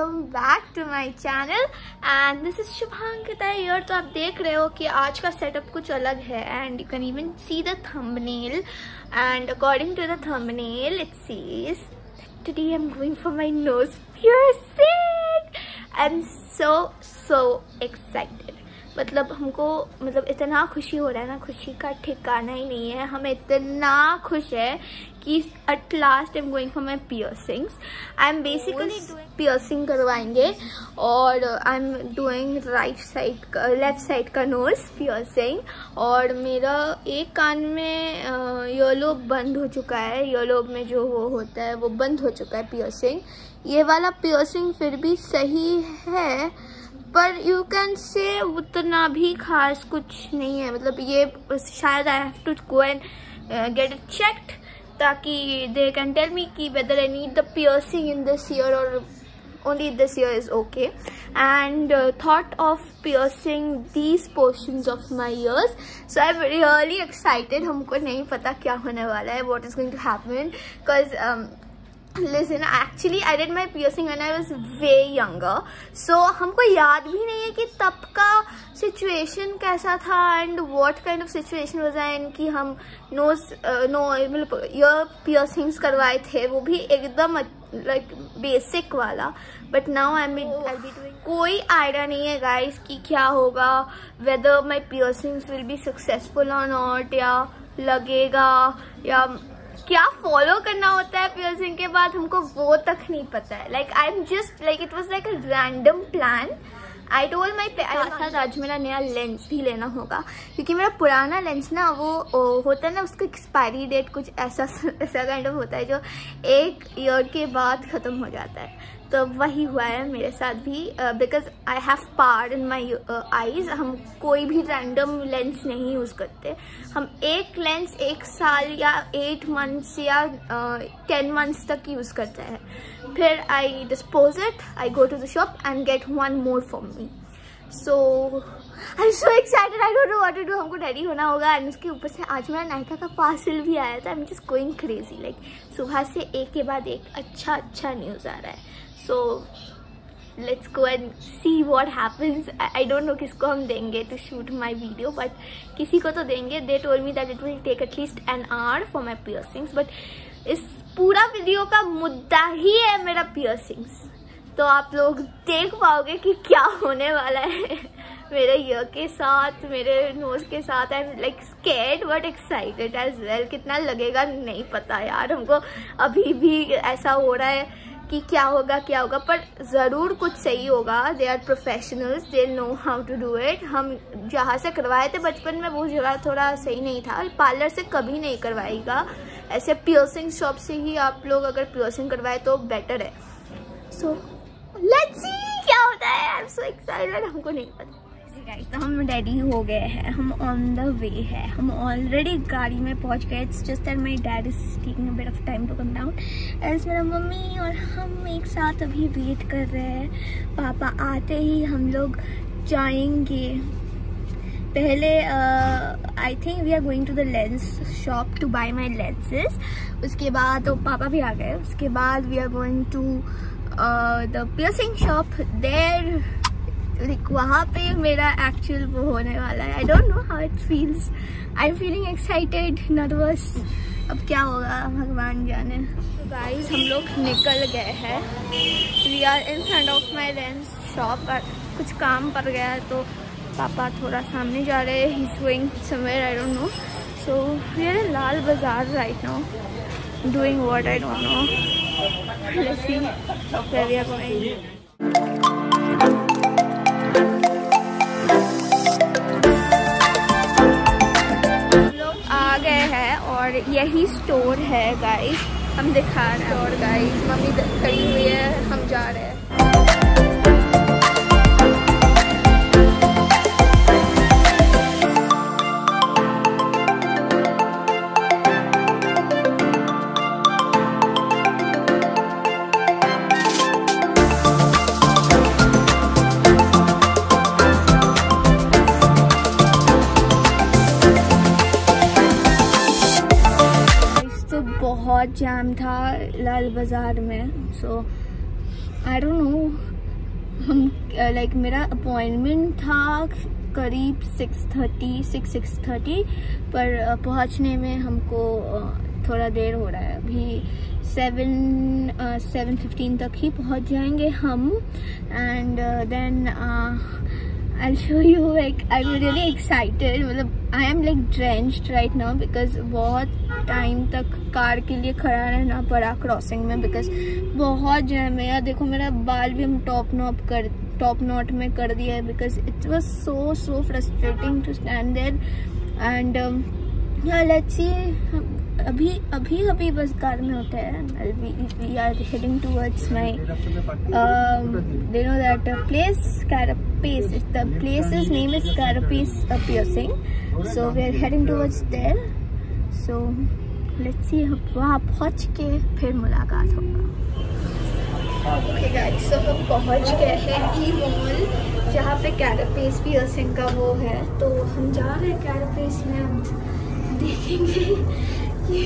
Welcome back to my channel and this is Shubhankita here. तो आप देख रहे हो कि आज का सेटअप कुछ अलग है and you can even see the thumbnail and according to the thumbnail it says today I am going for my nose piercing. I am so excited. मतलब हमको इतना खुशी हो रहा है ना, खुशी का ठिकाना ही नहीं है। हम इतना खुश है कि at last I am going for my piercings. I am basically piercing करवाएंगे और I am doing left side का नोज पियर्सिंग। और मेरा एक कान में ईयरलोब बंद हो चुका है, ईयरलोब में जो वो होता है वो बंद हो चुका है पियर्सिंग। ये वाला पियर्सिंग फिर भी सही है पर यू कैन से उतना भी खास कुछ नहीं है। मतलब ये शायद I have to go and get it checked ताकि दे कैन टेल मी कि whether I need the piercing in this ear और only this ear is okay. And thought of piercing these portions of my ears, so I am really excited. हमको नहीं पता क्या होने वाला है, what is going to happen because Listen, actually I did my piercing when I was way younger, so हमको याद भी नहीं है कि तब का situation कैसा था and what kind of situation was I in कि हम मतलब ईयर पियर्सिंग्स करवाए थे, वो भी एकदम like basic वाला। But now I'll be doing कोई आइडिया नहीं है guys कि क्या होगा, whether my piercings will be successful or not, या लगेगा या क्या फॉलो करना होता है पियर्सिंग के बाद, हमको वो तक नहीं पता है। Like I am just like it was like a random plan. I told my parents आज मेरा नया लेंस भी लेना होगा क्योंकि मेरा पुराना लेंस ना वो होता है ना, उसका एक्सपायरी डेट कुछ ऐसा काइंड ऑफ होता है जो एक ईयर के बाद ख़त्म हो जाता है। तो वही हुआ है मेरे साथ भी because I have power in my eyes. हम कोई भी रैंडम लेंस नहीं यूज़ करते। हम एक लेंस 1 साल या 8 मंथ्स या 10 मंथ्स तक यूज़ करते हैं, फिर I dispose it, I go to the shop and get one more for me. So I am so excited, I don't know what to do. हमको रेडी होना होगा एंड उसके ऊपर से आज मेरा नायका का पार्सल भी आया था। I am just going crazy. Like सुबह से एक के बाद एक अच्छा न्यूज़ आ रहा है। So let's go and see what happens. I don't know किसको हम देंगे to shoot my video, but किसी को तो देंगे। They told me that it will take at least an hour for my piercings, but इस पूरा वीडियो का मुद्दा ही है मेरा piercings। तो आप लोग देख पाओगे कि क्या होने वाला है मेरे ईयर के साथ, मेरे नोज के साथ। I am like scared but excited as well. कितना लगेगा नहीं पता यार, हमको अभी भी ऐसा हो रहा है कि क्या होगा पर ज़रूर कुछ सही होगा। They are professionals, they know how to do it. हम जहाँ से करवाए थे बचपन में वो जगह थोड़ा सही नहीं था। पार्लर से कभी नहीं करवाएगा, ऐसे पियर्सिंग शॉप से ही आप लोग अगर पियर्सिंग करवाए तो बेटर है। सो लेट्स सी क्या होता है। आई एम सो एक्साइटेड, हमको नहीं पता। तो हम रेडी हो गए हैं, हम ऑन द वे है, हम ऑलरेडी गाड़ी में पहुंच गए। It's just that my dad is taking a bit of time to come down as मेरा मम्मी और हम एक साथ अभी वेट कर रहे हैं। पापा आते ही हम लोग जाएंगे। पहले I think we are going to the lens shop to buy my lenses. उसके बाद तो पापा भी आ गए। उसके बाद we are going to the piercing shop. There like वहाँ पे मेरा एक्चुअल वो होने वाला है। I don't know how it feels. I am feeling excited, nervous. अब क्या होगा भगवान जाने। तो गाइस हम लोग निकल गए हैं। We are in front of my lens shop. कुछ काम पड़ गया है तो पापा थोड़ा सामने जा रहे हैं। He is going somewhere, I don't know. So we are in Lal Bazar right now doing what I don't know. Let's see where we are going. और यही स्टोर है गाइस, हम दिखा रहे हैं। और गाइस मम्मी खड़ी हुई है, हम जा रहे हैं। बहुत जाम था लाल बाजार में। सो आई डोंट नो हम लाइक मेरा अपॉइंटमेंट था करीब 6:30 पर पहुंचने में हमको थोड़ा देर हो रहा है। अभी 7:15 तक ही पहुंच जाएंगे हम। And then I'll show you, like I'm really excited. मतलब I am like drenched right now because बहुत टाइम तक कार के लिए खड़ा रहना पड़ा क्रॉसिंग में, बिकॉज बहुत जैम है यार। देखो मेरा बाल भी हम टॉप नॉट में कर दिया है, because it was so frustrating to stand there. And yeah, let's see. अभी बस कार में होता है। We are heading towards my they know that place, Carapace. The place's name is Carapace piercing, so we are heading towards there. So let's see, वहाँ पहुँच के फिर मुलाकात होगा। Okay guys, so हम पहुँच गए हैं ई मॉल, जहाँ पे कैरापेस पियर्सिंग का वो है। तो हम जा रहे हैं कैरापेस में, हम देखेंगे कि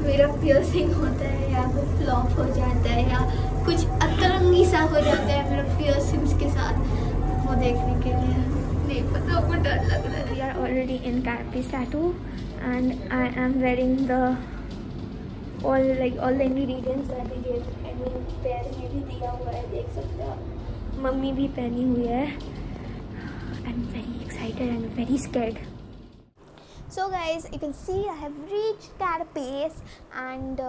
मेरा पियर्सिंग होता है या वो फ्लॉप हो जाता है या कुछ अतरंगी सा हो जाता है मेरा पियर्सिंग्स के साथ। वो देखने के लिए नहीं पता, आपको डर लग रहा है। We are already in Carapace tattoo and I am wearing all the ingredients that they gave. I mean, पैर में भी दिया हुआ है, देख सकते हो। मम्मी भी पहनी हुई है। I'm very excited and very scared. So guys, you can see I have reached Carapace, and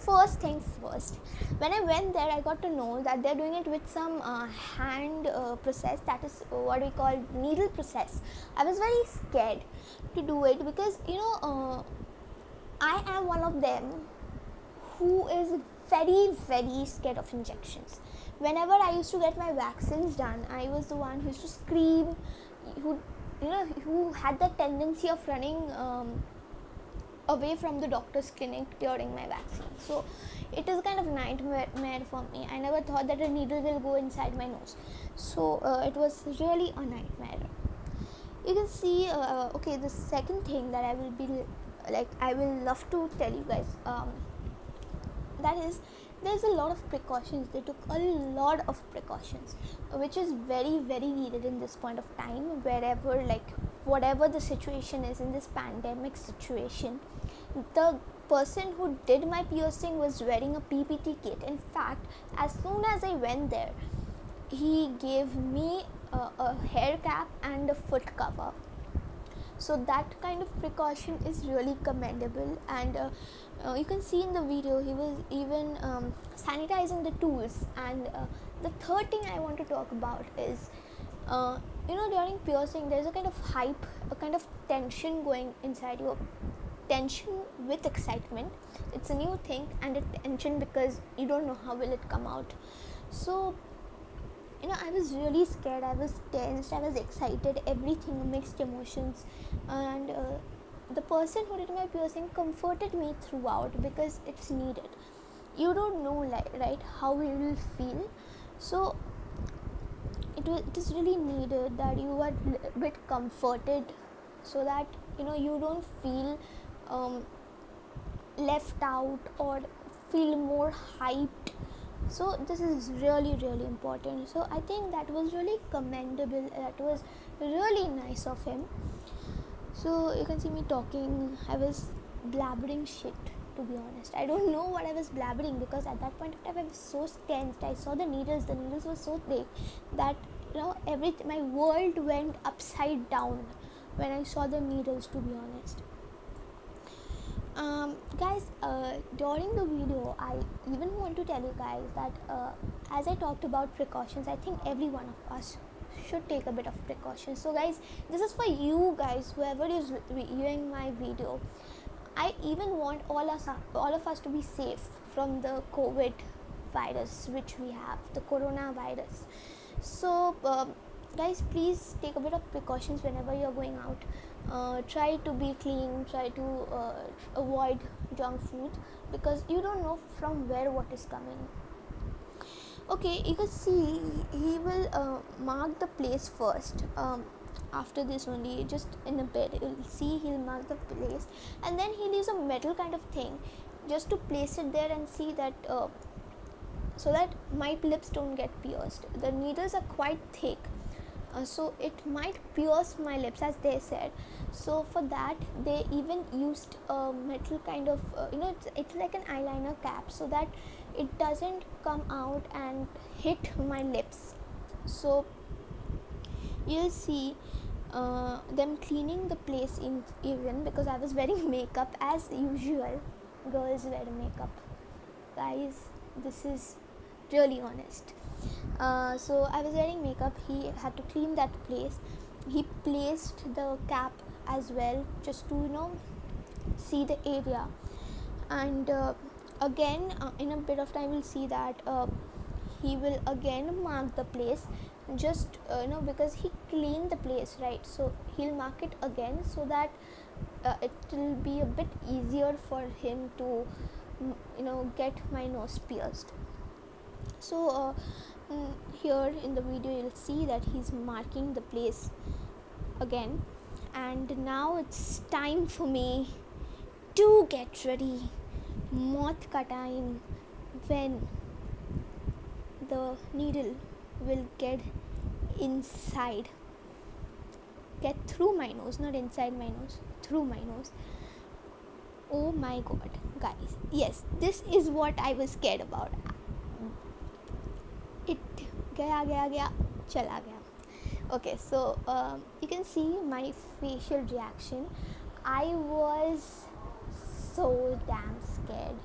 first things first, when I went there I got to know that they're doing it with some hand process, that is what we call needle process. I was very scared to do it because I am one of them who is very scared of injections. Whenever I used to get my vaccines done, I was the one who used to scream, who had the tendency of running away from the doctor's clinic during my vaccine. So it is kind of nightmare for me. I never thought that a needle will go inside my nose. So it was really a nightmare. You can see, okay, the second thing that I will love to tell you guys, that is, there's a lot of precautions. They took a lot of precautions, which is very needed in this point of time, wherever, whatever the situation is in this pandemic situation. The person who did my piercing was wearing a PPT kit. In fact, as soon as I went there, he gave me a hair cap and a foot cover. So that kind of precaution is really commendable. And you can see in the video he was even sanitizing the tools. And the third thing I want to talk about is during piercing there's a kind of hype, a kind of tension going inside you, tension with excitement. It's a new thing, and a tension because you don't know how will it come out. So I was really scared, I was tensed, I was excited, everything, mixed emotions. And the person who did my piercing comforted me throughout, because it's needed. You don't know, right, how you will feel. So it is really needed that you are a bit comforted, so that you don't feel left out or feel more hyped. So this is really important. So I think that was really commendable, that was really nice of him. So you can see me talking, I was blabbering shit, to be honest. I don't know what I was blabbering, because at that point of time I was so tensed. I saw the needles were so big that my world went upside down when I saw the needles, to be honest. Guys, during the video I even want to tell you guys that as I talked about precautions, I think every one of us should take a bit of precautions. So guys, this is for you guys, whoever is viewing my video. I even want all of us to be safe from the COVID virus which we have, the coronavirus. So guys, please take a bit of precautions whenever you're going out. Try to be clean, try to avoid junk food, because you don't know from where what is coming. Okay, you can see he will mark the place first. After this only, just in a bed, you'll see he'll mark the place, and then he'll use a metal kind of thing just to place it there and see that so that my lips don't get pierced. The needles are quite thick, so it might pierce my lips, as they said. So for that they even used a metal kind of it's like an eyeliner cap, so that it doesn't come out and hit my lips. So you'll see them cleaning the place in, even because I was wearing makeup as usual. Girls wear makeup, guys, this is really honest. So I was wearing makeup. He had to clean that place. He placed the cap as well, just to see the area. And again, in a bit of time we'll see that he will again mark the place, just because he cleaned the place, right? So he'll mark it again, so that it will be a bit easier for him to get my nose pierced. So here in the video you'll see that he's marking the place again. And now it's time for me to get ready. Moth ka time, when the needle will get through my nose, not inside my nose, through my nose. Oh my god, guys, yes, this is what I was scared about. It gaya chala gaya. Okay, so you can see my facial reaction. I was so damn scared.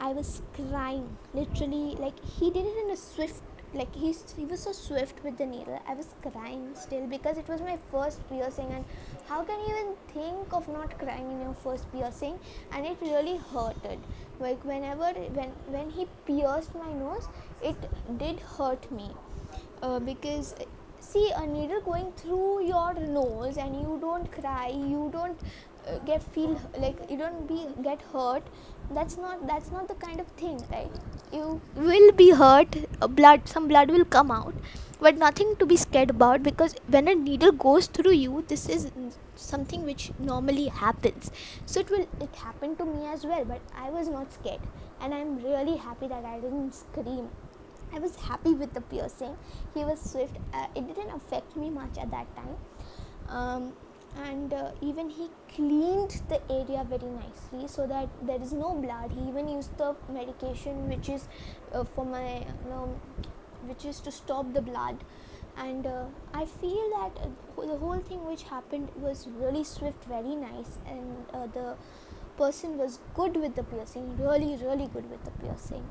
I was crying, literally. Like, he did it in a swift, like he was so swift with the needle. I was crying still, because it was my first piercing, and how can you even think of not crying in your first piercing? And it really hurted. Like, when he pierced my nose, it did hurt me, because see, a needle going through your nose and you don't cry, you don't get hurt. That's not the kind of thing, right? You will be hurt, some blood will come out, but nothing to be scared about, because when a needle goes through you, this is something which normally happens. So it happened to me as well, but I was not scared, and I'm really happy that I didn't scream. I was happy with the piercing. He was swift. It didn't affect me much at that time. And even he cleaned the area very nicely, so that there is no blood. He even used the medication which is which is to stop the blood. And I feel that the whole thing which happened was really swift, very nice, and the person was good with the piercing, really good with the piercing.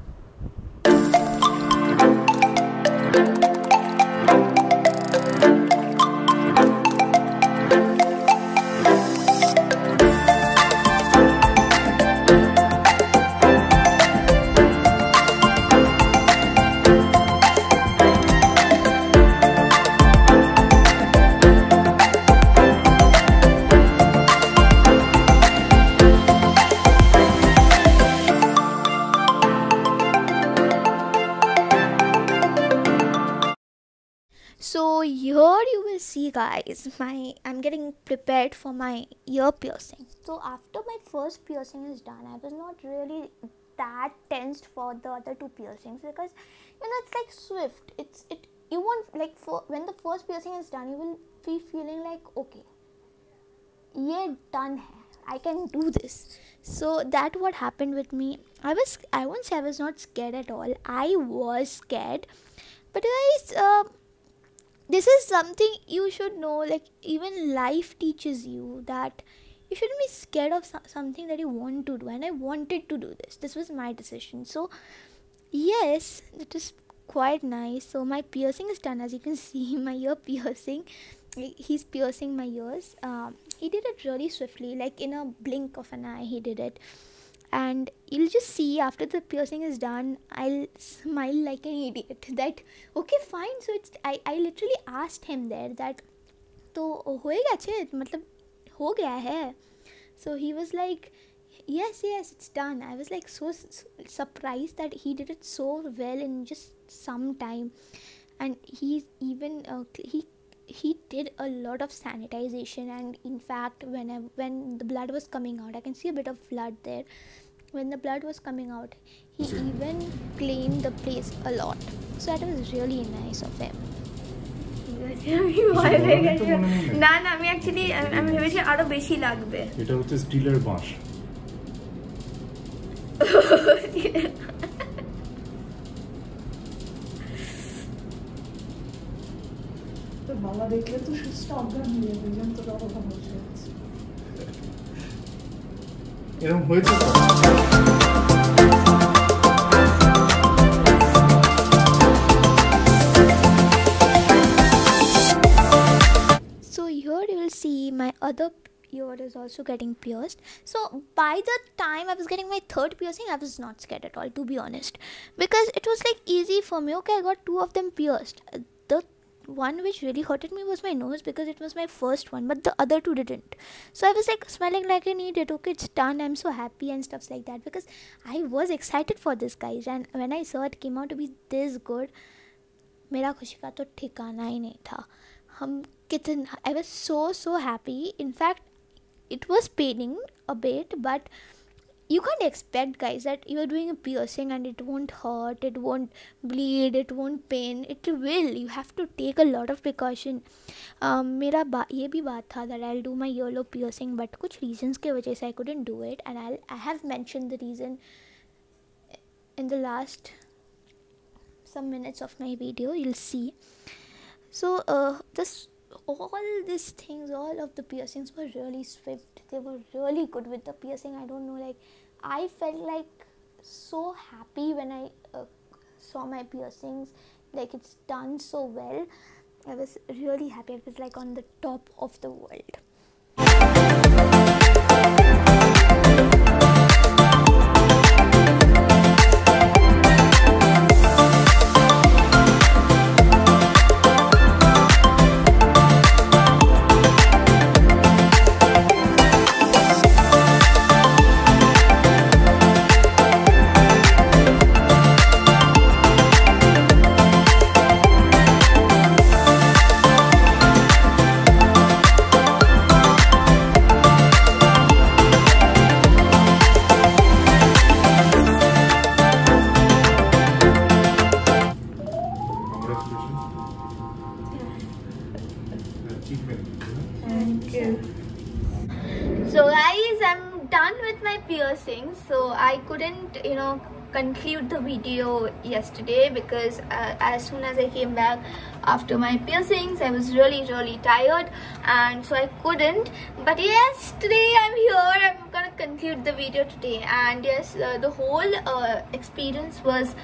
So here you will see, guys, I'm getting prepared for my ear piercing. So after my first piercing is done, I was not really that tensed for the other two piercings, because it's like swift. You won't, like, when the first piercing is done, you will be feeling like, okay, ye done hai, I can do this. So that what happened with me. I won't say I was not scared at all. I was scared, but guys, this is something you should know. Like, even life teaches you that you shouldn't be scared of something that you want to do. And I wanted to do this. This was my decision. So yes, it is quite nice. So my piercing is done, as you can see. My ear piercing, he's piercing my ears. He did it really swiftly, like in a blink of an eye he did it. And you'll just see, after the piercing is done, I'll smile like an idiot that, okay, fine. So I literally asked him there that, तो होएगा छे, मतलब हो गया है. So he was like, yes, it's done. I was like so surprised that he did it so well in just some time. And he's even he did a lot of sanitization. And in fact, when the blood was coming out, I can see a bit of blood there. when the blood was coming out, he even cleaned the place a lot. So that was really nice of him. না না আমি actually আমি ভেবেছি আরো বেশি লাগবে। এটা হচ্ছে স্টিলের বাঁশ। তো বাবা দেখলে তো সুস্থ অজ্ঞান হয়ে যাবে, যেমন তো বাবা বসে আছে এরকম হয়েছে। See, my other ear is also getting pierced. So by the time I was getting my third piercing, I was not scared at all, to be honest, because it was like easy for me. Okay, I got 2 of them pierced. The one which really hurted me was my nose, because it was my first one, but the other 2 didn't. So I was like smiling like an idiot. Okay, it's done, I'm so happy and stuff like that, because I was excited for this, guys. And when I saw it came out to be this good, मेरा खुशी का तो ठिकाना ही नहीं था। I was so happy. In fact, it was paining a bit, but you can't expect, guys, that you're doing a piercing and it won't hurt, it won't bleed, it won't pain. It will. You have to take a lot of precaution. मेरा ये भी बात था that I'll do my earlobe piercing, but कुछ reasons के वजह से I couldn't do it, and I have mentioned the reason in the last some minutes of my video. You'll see. So all these things, all of the piercings were really swift. They were really good with the piercing. I don't know, like I felt like so happy when I saw my piercings. Like it's done so well. I was really happy. I was like on the top of the world. So guys, I'm done with my piercings. So I couldn't, conclude the video yesterday because as soon as I came back after my piercings, I was really tired, and so I couldn't. But yes, today I'm here. I'm gonna conclude the video today, and yes, the whole experience was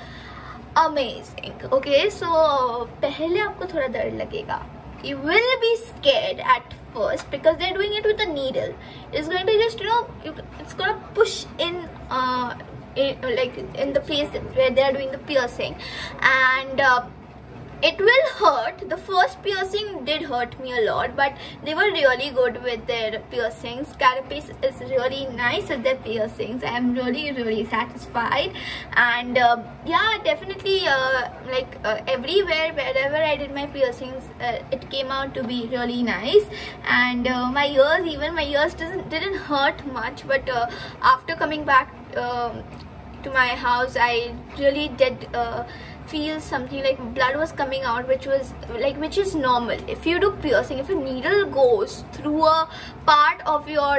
amazing. Okay, so पहले आपको थोड़ा डर लगेगा. You will be scared at first because they're doing it with a needle. It's going to just, it's going to push in like in the place where they're doing the piercing, and it will hurt. The first piercing did hurt me a lot, but they were really good with their piercings. Carapace is really nice with their piercings. I am really satisfied, and yeah, definitely everywhere wherever I did my piercings, it came out to be really nice. And my ears didn't hurt much, but after coming back to my house, I really did feel something like blood was coming out, which is normal. If you do piercing, if a needle goes through a part of your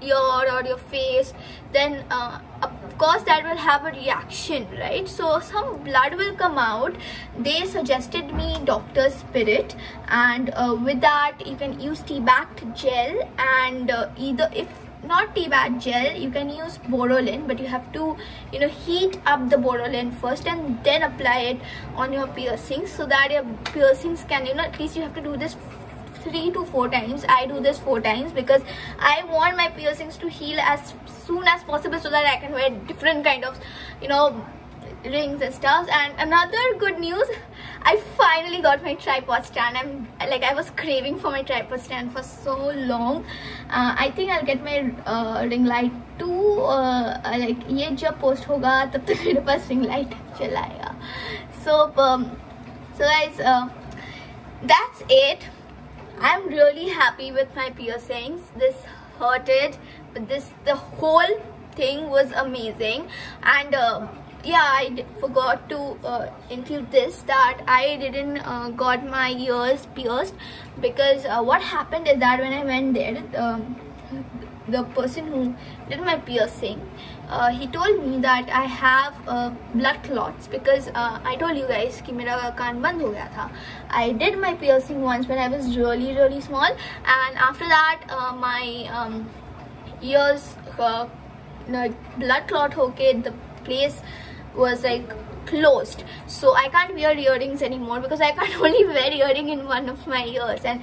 ear or your face, then of course that will have a reaction, right? So some blood will come out. They suggested me Dr. Spirit, and with that you can use T-Bact gel, and either if not T-Bact gel, you can use Borolin, but you have to heat up the Borolin first and then apply it on your piercings, so that your piercings can at least you have to do this 3 to 4 times. I do this 4 times because I want my piercings to heal as soon as possible, so that I can wear different kind of rings and stuff. And another good news, I finally got my tripod stand. I was craving for my tripod stand for so long. I think I'll get my ring light too. ये जब post होगा तब तक मेरे पास ring light चला आएगा. So guys, that's it. I'm really happy with my piercings. This hurted, but the whole thing was amazing. And yeah, I forgot to include this, that I didn't got my ears pierced, because what happened is that when I went there, the person who did my piercing, he told me that I have blood clots, because I told you guys कि मेरा कान बंद हो गया था. I did my piercing once when I was really small, and after that my ears blood clot होके the place was like closed, so I can't wear earrings anymore, because I can't only wear earring in one of my ears, and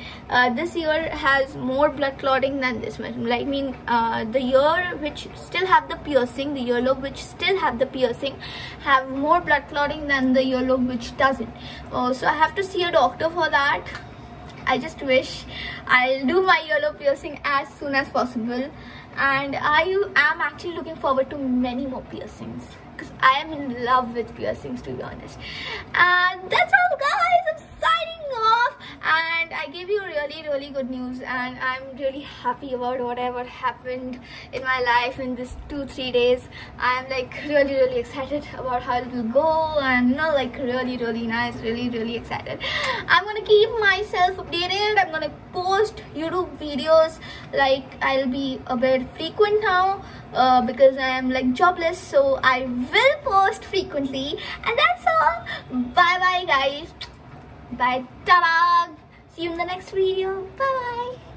this ear has more blood clotting than this much. Like, the ear which still have the piercing, the earlobe which still have the piercing, have more blood clotting than the earlobe which doesn't. So I have to see a doctor for that. I just wish I'll do my earlobe piercing as soon as possible, and I am actually looking forward to many more piercings, because I am in love with piercings, to be honest. And that's all, guys. I'm signing off, and I gave you really good news, and I'm really happy about whatever happened in my life in this 2-3 days. I'm like really excited about how it will go, and you know, like really nice, really excited. I'm gonna keep myself updated. I'm gonna post YouTube videos, like I'll be a bit frequent now, because I am like jobless, so I will post frequently. And that's all. Bye guys. Bye, ta-da. See you in the next video. Bye.